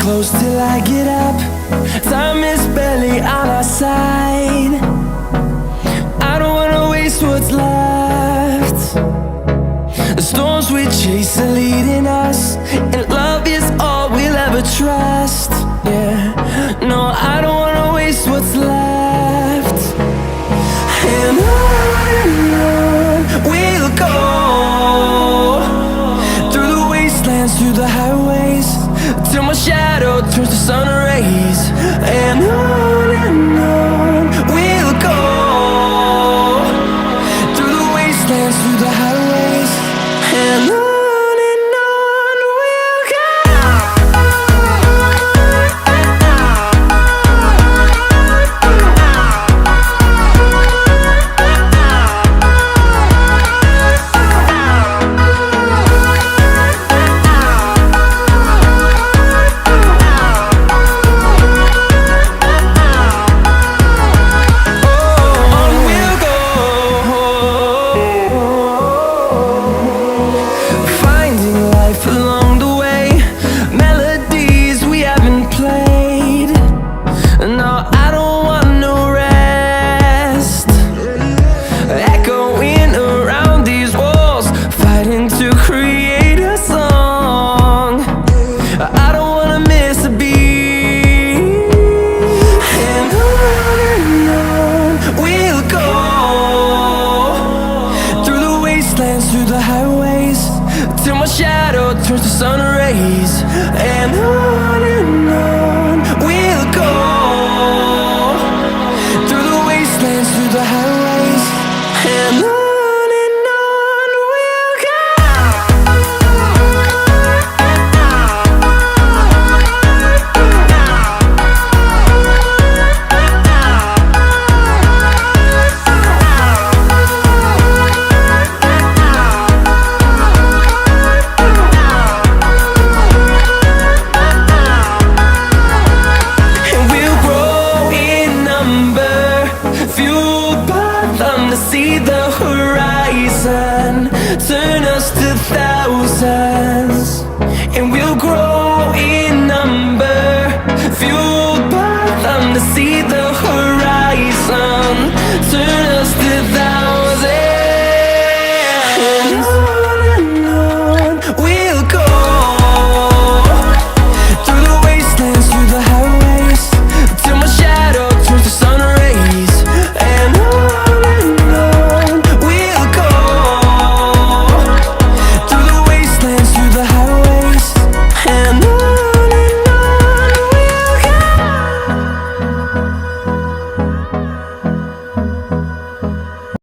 close till I get up. Time is barely on our side. I don't wanna waste what's left. The storms we chase are leading us, and love is all we'll ever trust. Yeah, no, I don't wanna waste what's left. And on we'll go, through the wastelands, through the highways, till my shadow turns to sun rays. And on we'll go, through the wastelands, through the highways, and on we'll go. Through the highways, till my shadow turns to sun rays. And on we'll go, through the wastelands, through the highways. And on we'll go. To see the horizon turn us to thousands, and we'll grow